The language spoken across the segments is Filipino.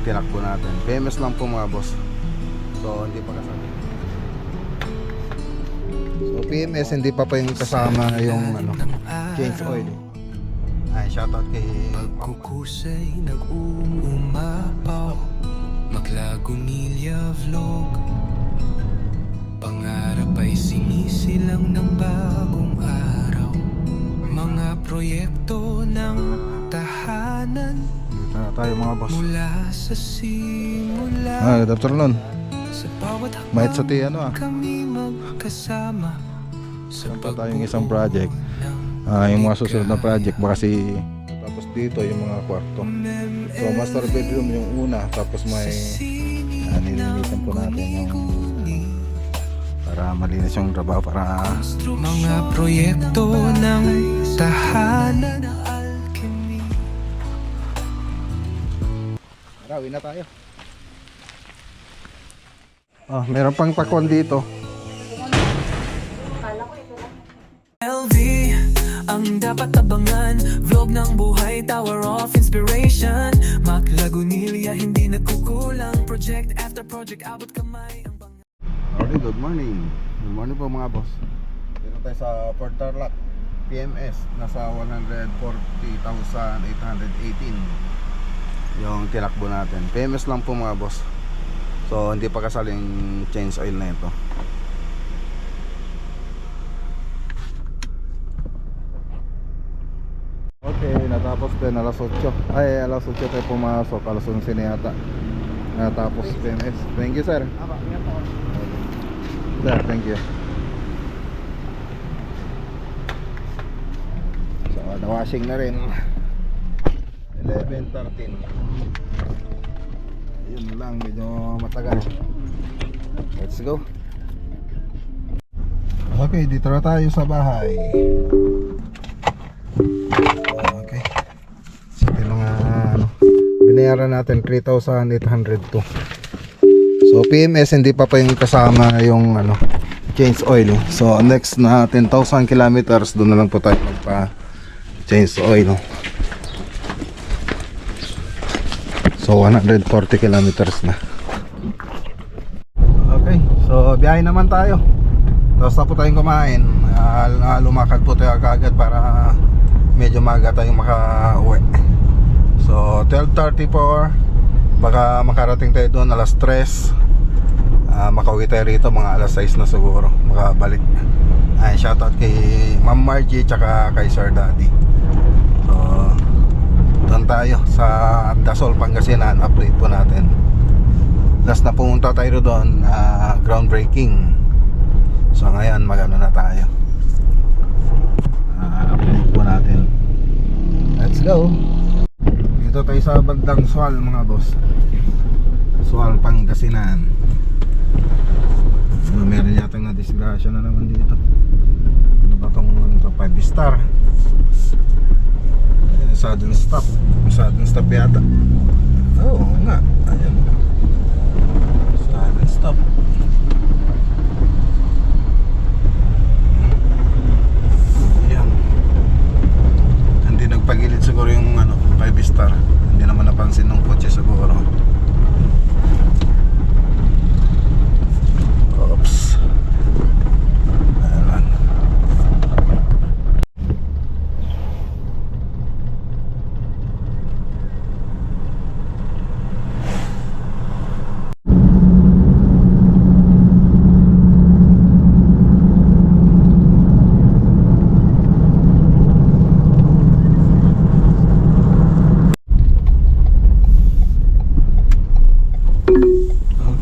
tinakbo natin. PMS lang po mga boss. So hindi pa kasama. So PMS hindi pa yung kasama yung change oil. Ay, shoutout kay Pagkukusay nag-uumapaw, Maglagunilya vlog. Pangarap ay sinisilang ng bagong araw. Mga proyekto ng tahanan, dito na tayo mga boss. mula sa simula. Good afternoon. Sa bawat Mahit sa tiyan kami magkasama. Sa pa tayong isang project. Yung mga susunod na project baka kasi tapos dito yung mga kwarto. So master bedroom yung una, tapos may nilinisan po natin yung para malinis yung trabaho para mga proyekto ng tahanan. Uwi na tayo. Meron pang pakwan dito. LV ang dapat abangan, vlog ng buhay, tower of inspiration. Maglagunilya, hindi nagkukulang, project after project, abot kamay ang bang. Okay, good morning. Good morning po mga boss. Dito tayo sa Port Tarlac PMS. Nasa 140,818 yung tinakbo natin. PMS lang po mga boss. So hindi pa kasaling change oil na ito. Okay, natapos din alas 8. Ay, alas 8 tayo pumasok. Alas 11 na yata. Natapos PMS. Thank you sir. Sir, thank you. So, na-washing na rin. 11:13. Yun lang, medyo matagal. Let's go. Okay, dito na tayo sa bahay. Okay. So, yung mga binayaran natin 3,802. So PMS hindi pa yung kasama yung change oil. So next na 10,000 kilometers doon na lang po tayo magpa change oil. So 140 kilometers na. Okay, so biyahe naman tayo. Tapos na po tayong kumain. Lumakad po tayo agad para medyo maaga tayong maka-uwi. So 12:34, baka makarating tayo doon alas 3. Makauwi tayo rito mga alas 6 na siguro, makabalik. Ay, shoutout kay Ma'am Margie tsaka kay Sir Daddy. So doon tayo sa Dasol, Pangasinan. Update po natin. Last na pumunta tayo doon, groundbreaking. So ngayon magano na tayo, update po natin. Let's go. Dito tayo sa bandang Sual mga boss. Sual, Pangasinan. Meron yatang na-disgrasya na naman dito. Ano ba itong 5 star? Sudden stop. Sudden stop yata. Oo nga. Ayan. Sudden stop. Ayan. Hindi nagpagilid siguro yung 5 star. Hindi naman napansin ng kotse siguro. Oops. Ayan.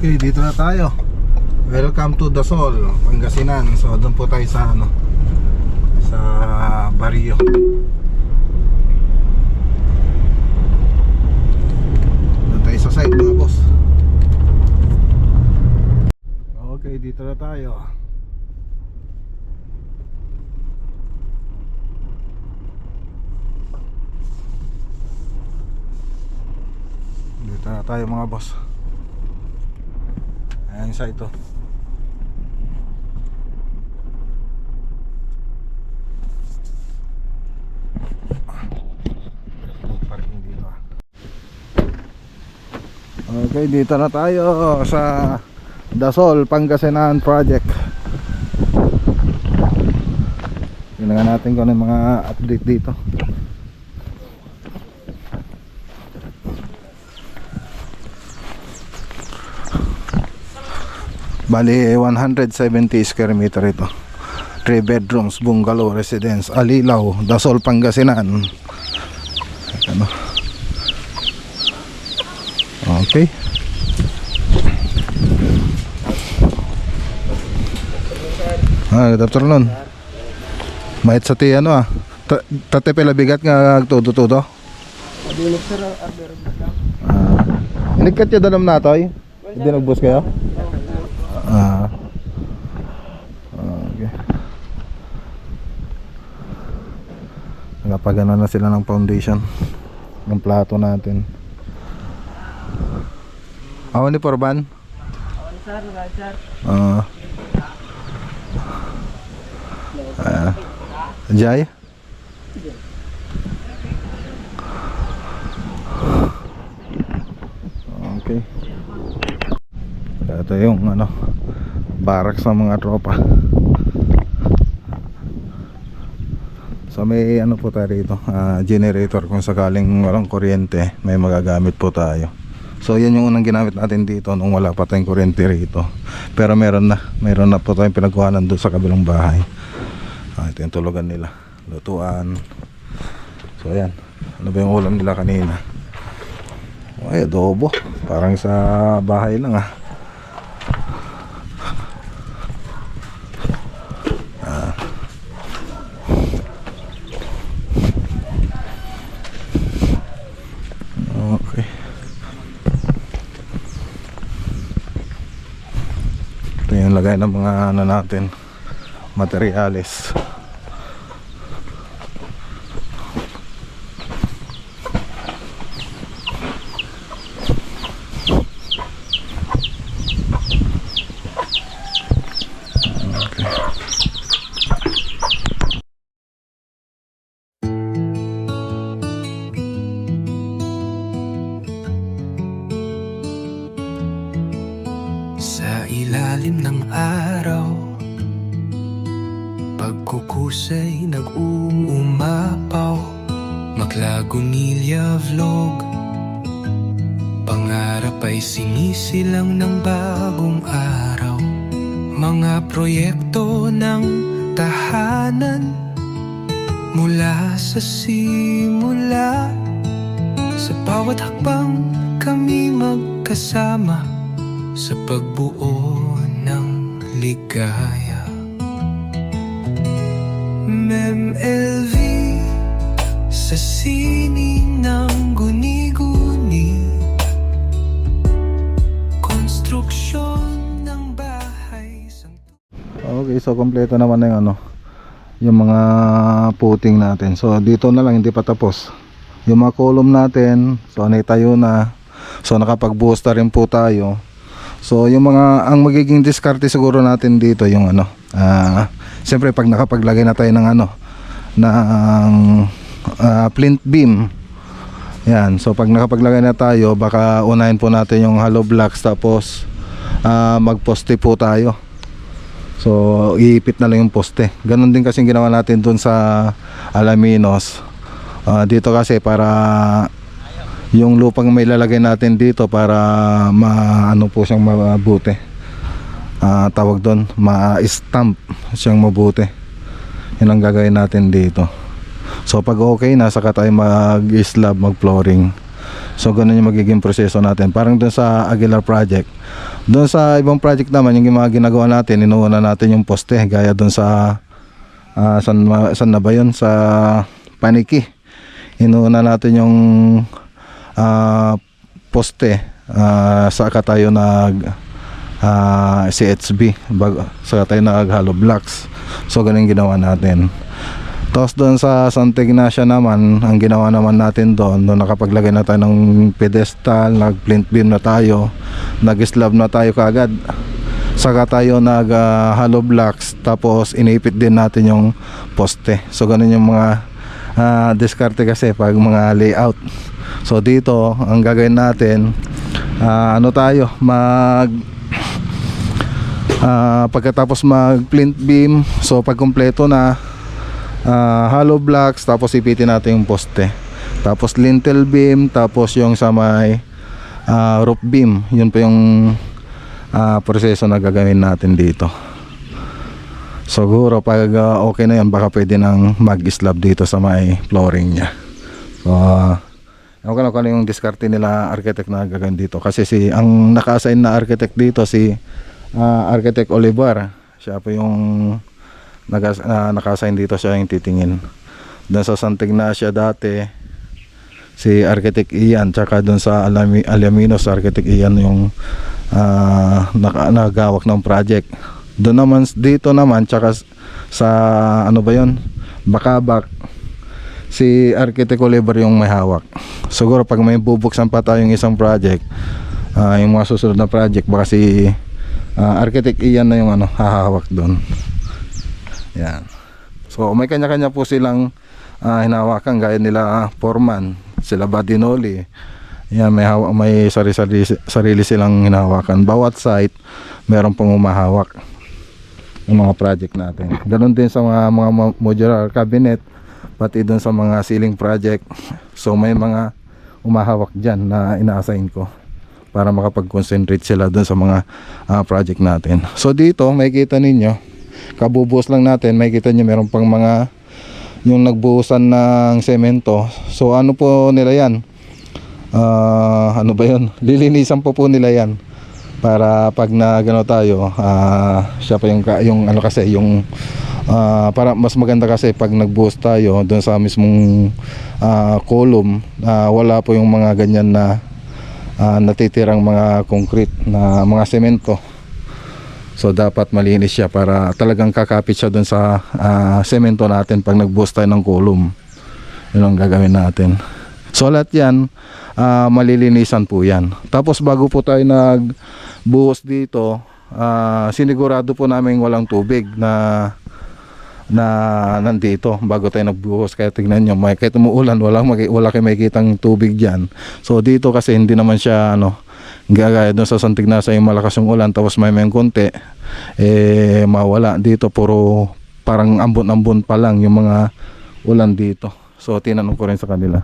Okay, dito na tayo. Welcome to Dasol, Pangasinan. So doon po tayo sa sa Barrio. Doon tayo sa site mga boss. Okay, dito na tayo. Dito na tayo mga boss. Ayan sa ito. Parking dito. Okay, dito na tayo sa Dasol, Pangasinan Project. Tingnan natin kung ano yung mga update dito. Bali 170 square meter ito. 3 bedrooms, bungalow, residence, Alilaw, Dasol, Pangasinan. Ano? Okay. Good afternoon. Mahit sa ti ano tate pela bigat nga todo-todo. Adulog sir, order lang. Inikkat yung dalam natoy? Hindi nagbus kayo? Okay. Nakapagana na sila ng foundation ng plato natin. Awan ni Porban? Awan sir, sir. Jay? Okay. Ito yung barracks ng mga tropa. So may po tayo rito, generator kung sakaling walang kuryente, may magagamit po tayo. So yan yung unang ginamit natin dito nung wala pa tayong kuryente rito. Pero meron na po tayong pinagkuhanan doon sa kabilang bahay. Ito yung tulugan nila, lutuan. So ayan, ano ba yung ulam nila kanina? Ay, adobo, parang sa bahay lang Okay. Ito yung lagay ng mga natin, materyales. Sa ilalim ng araw, pagkukusay nag-uumapaw. Maklagunilya vlog, pangarap ay sinisilang ng bagong araw. Mga proyekto ng tahanan, mula sa simula. Sa bawat hakbang kami magkasama, sa pagbuo ng ligaya. MemLV, sa sining ng guni-guni, konstruksyon ng bahay. Okay, so kompleto naman na yung mga puting natin. So dito na lang, hindi pa tapos. Yung mga column natin, so naitayo na. So nakapagbuhos na rin po tayo. So yung ang magiging diskarte siguro natin dito yung siyempre pag nakapaglagay na tayo ng plinth beam. Yan, so pag nakapaglagay na tayo, baka unahin po natin yung hollow blocks, tapos magposte po tayo. So iipit na lang yung poste. Ganon din kasi ginawa natin dun sa Alaminos. Dito kasi para yung lupang may lalagay natin dito, para maano po siyang mabuti, tawag doon, ma-stamp siyang mabuti. Yun ang gagawin natin dito. So pag okay na, saka tayo mag-slab, mag-flooring. So ganun yung magiging proseso natin. Parang doon sa Aguilar project. Doon sa ibang project naman, yung mga ginagawa natin, inuuna natin yung poste, gaya doon sa saan na ba yun, sa Paniki. Inuuna natin yung poste, saka tayo CHB, saka tayo hollow blocks. So ganun ginawa natin. Tapos doon sa Santa Ignacia naman, ang ginawa naman natin doon nakapaglagay na tayo ng pedestal, nag-plinth beam na tayo, nag-slab na tayo kagad, saka tayo hollow blocks, tapos inipit din natin yung poste. So ganun yung mga diskarte kasi pag mga layout. So dito ang gagawin natin, ano tayo pagkatapos mag flint beam, so pag kumpleto na, hollow blocks, tapos ipitin natin yung poste, tapos lintel beam, tapos yung sa may roof beam. Yun pa yung proseso na gagawin natin dito. Siguro pag okay na yan, baka pwede nang mag-slab dito sa may flooring nya. So ako na kung ano yung diskarte nila architect na gagawin dito, kasi ang naka-assign na architect dito si Architect Olivar. Siya po yung naka-assign dito, siya yung titingin. Doon sa Santa Ignacia dati si Architect Ian, tsaka doon sa Alaminos Architect Ian yung nagawak ng project. Doon naman dito naman, tsaka sa ano ba yun, Bakabak, si Architect Oliver yung may hawak. Siguro pag may bubuksan pa tayong isang project, yung mga susunod na project, baka si Architect Ian na yung hahawak doon. Yan. So may kanya-kanya po silang hinahawakan, gaya nila Foreman, sila Badinoli. Yan, may sarili silang hinahawakan. Bawat site meron pong umahawak ng mga project natin. Ganon din sa mga modular cabinet, pati dun sa mga ceiling project. So may mga umahawak dyan na ina-assign ko para makapag-concentrate sila dun sa mga project natin. So dito makikita ninyo, kabubuhos lang natin, makikita nyo meron pang mga yung nagbuhusan ng semento. So ano po nila yan, ano ba yun, lilinisan po nila yan para pag nagano tayo, siya pa yung ano, kasi yung para mas maganda, kasi pag nagbuhos tayo doon sa mismong column, wala po yung mga ganyan na natitirang mga concrete na mga semento. So dapat malinis siya para talagang kakapit siya doon sa semento natin pag nagbuhos tayo ng column. Yun ang gagawin natin. So lahat yan malilinisan po yan. Tapos bago po tayo nagbuhos dito, sinigurado po namin walang tubig na nandito bago tayo nagbuhos. Kaya tingnan nyo, kahit umuulan, wala kayo makikitang tubig dyan. So dito kasi hindi naman siya gagaya doon sa Santa Ignacia, yung malakas yung ulan tapos may konti, mawala. Dito puro parang ambon-ambon pa lang yung mga ulan dito. So tinanong ko rin sa kanila.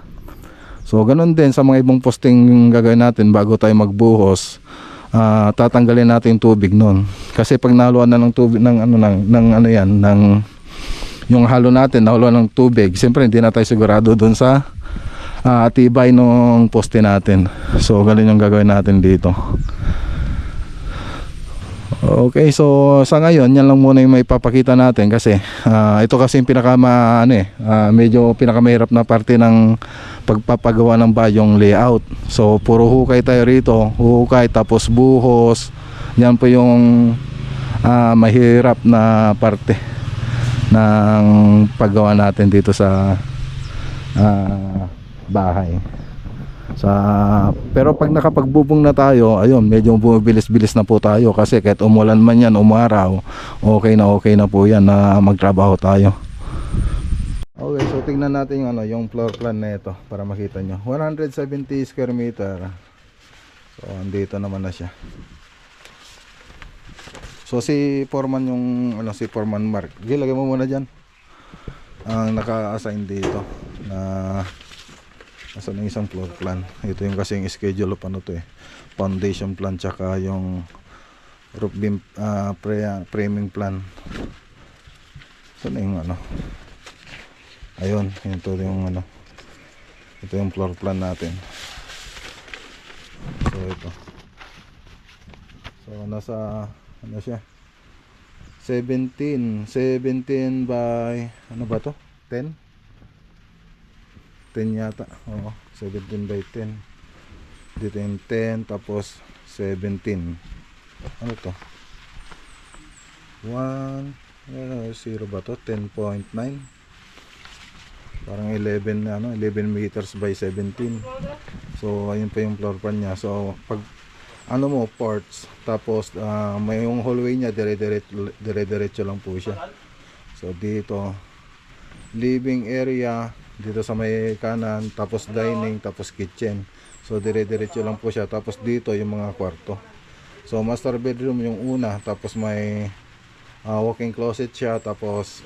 So ganun din sa mga ibang posting gagawin natin bago tayo magbuhos, tatanggalin natin yung tubig noon. Kasi pag nahaluan na ng tubig ng yung halo natin, nahaluan ng tubig, siyempre hindi na tayo sigurado doon sa tibay ng poste natin. So ganun yung gagawin natin dito. Okay, so sa ngayon yan lang muna yung may papakita natin, kasi ito kasi yung medyo pinakamahirap na parte ng pagpapagawa ng bayong layout. So puro hukay tayo rito, hukay tapos buhos. Yan po yung mahirap na parte ng paggawa natin dito sa bahay. Pero pag nakapagbubong na tayo, ayun, medyo bumibilis-bilis na po tayo, kasi kahit umulan man yan, umaraw, okay na po yan na magtrabaho tayo. Okay, so tingnan natin yung floor plan na ito para makita nyo. 170 square meter. So andito naman na siya. So si Foreman si Foreman Mark, lagay mo muna dyan ang naka-assign dito na asan yung isang floor plan. Ito yung kasing schedule of foundation plan, tsaka yung roof beam framing plan. Saan yung ayun, ito yung floor plan natin. So ito, so nasa siya 17 by 10 yata. 17 by 10. Dito yung 10 tapos 17. Ano to? 0 ba to? 10.9. Parang 11 meters by 17. So ayun pa yung floor plan niya. So pag ports, tapos may yung hallway niya, dire-diretso lang po siya. So dito living area dito sa may kanan, tapos dining, tapos kitchen. So dire-diretso lang po siya. Tapos dito yung mga kwarto. So master bedroom yung una, tapos may walk-in closet siya, tapos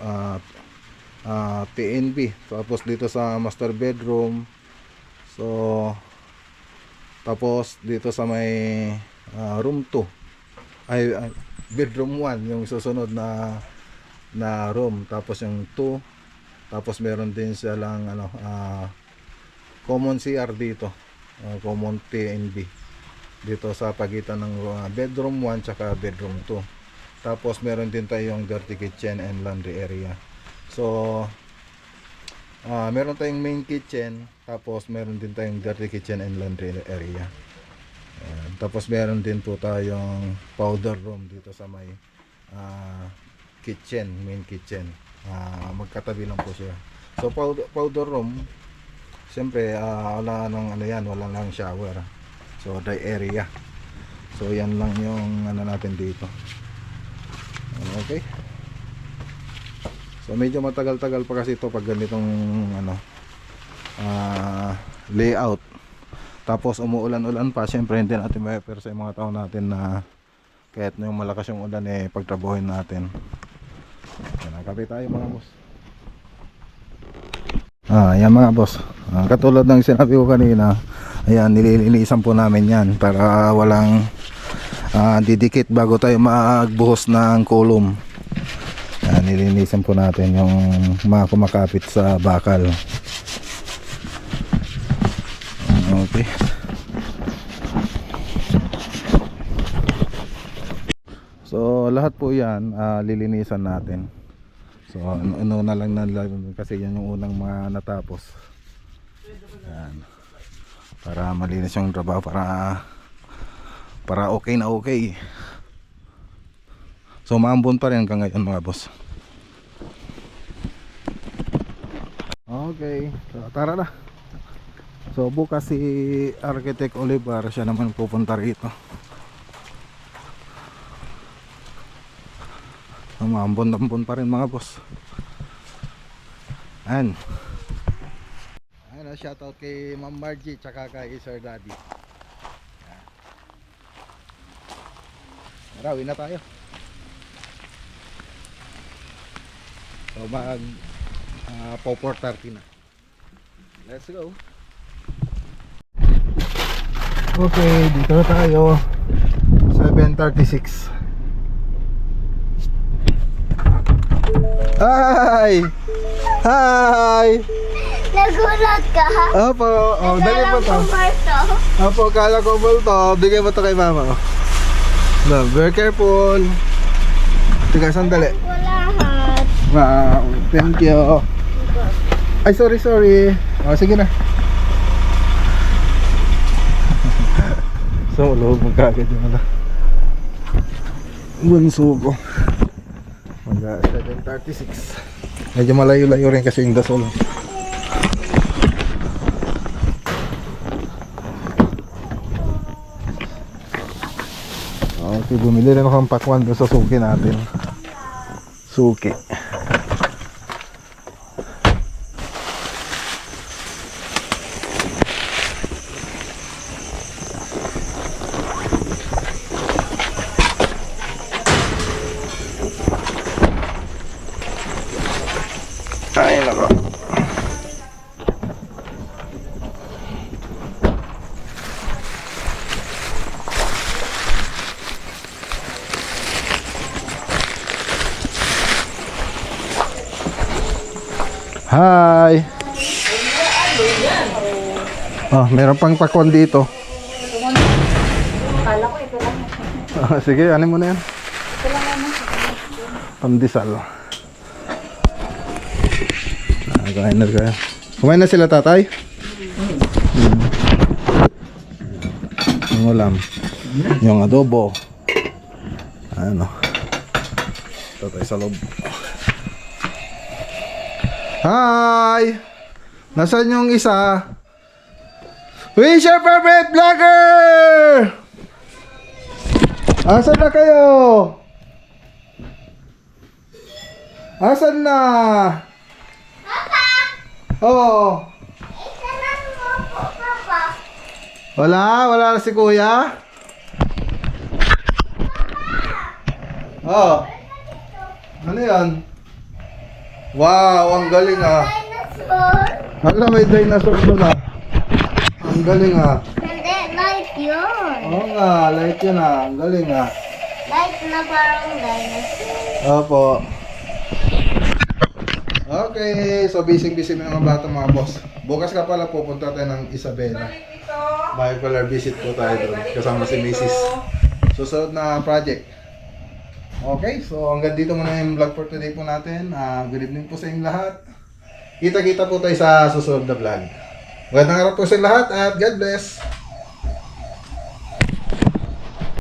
TNB. Tapos dito sa master bedroom, so tapos dito sa may room 2 ay bedroom 1 yung susunod na room, tapos yung 2, tapos meron din siya lang common CR dito, common TNB dito sa pagitan ng bedroom 1 tsaka bedroom 2. Tapos meron din tayong dirty kitchen and laundry area. So meron tayong main kitchen, tapos meron din tayong dirty kitchen and laundry area. Tapos meron din po tayong powder room dito sa may kitchen, main kitchen. Magkatabi lang po siya. So powder room, siyempre wala nang wala lang shower. So dry area. So yan lang yung natin dito. Okay. So medyo matagal-tagal pa kasi ito pag ganitong layout. Tapos umuulan-ulan pa, syempre hindi natin ma-prepare sa mga tao natin na kahit na yung malakas yung ulan pagtrabahuin natin. Nakapit tayo mga boss. Yan mga boss. Katulad ng sinabi ko kanina, ayan, nililinisan po namin yan para walang didikit bago tayo magbuhos ng kulom. Nilinisan po natin yung mga kumakapit sa bakal. Okay. So lahat po yan lilinisan natin. So ano na lang kasi yan yung unang mga natapos. Yan. Para malinis yung trabaho, para okay na okay. So maambon pa rin hanggang ngayon mga boss. Okay, so tara na. So bukas si Architect Oliver, siya naman pupunta rito. Maambon-ambon pa rin mga boss. Ayan, shoutout kay Ma'am Margie tsaka kay Sir Daddy. Marawin na tayo. So mag 4:30 na. Let's go. Okay, dito na tayo. 7:36. Hi! Hi! Nagulat ka? Opo, dali mo to. Opo, kala ko multo. Bigay mo to kay mama. No, very careful. Tiga, sandali. Lahat. Wow, thank you. Ay, sorry. Sige na. So, loob mo kagad yung bunso ko. Mag 7:36. Medyo malayo-layo rin kasi yung dasol. Okay, bumili rin ako ng pakwan doon sa suki natin. Suki. Ay, nako. Hi. Meron pang pakwan dito. Kala ko ito lang. Sige, ano mo na yan? Pandesal. Kumain na kayo. Kumain na sila tatay? Yung ulam. Yung adobo. Ano. Tatay sa loob. Hi! Nasaan yung isa? Where's your favorite vlogger? Asan na kayo? Asan na? Papa! Oh. Isanan mo po, Papa. Wala na si kuya. Oh. Ano yan? Wow, ang galing ah. Dinosaur. Hala, may dinosaur doon ah. Ang galing ah. Hindi, light yun. Oo nga, light yun ah. Ang galing ah. Light na parang dinosaur. Opo. Okay, so busy na mga bata mga boss. Bukas ka pala pupunta tayo ng Isabela. Bipolar visit po tayo doon. Kasama si Mrs. Susunod na project. Okay, so hanggang dito muna yung vlog for today po natin. Good evening po sa inyong lahat. Kita-kita po tayo sa susunod na vlog. Magandang araw po sa lahat at God bless.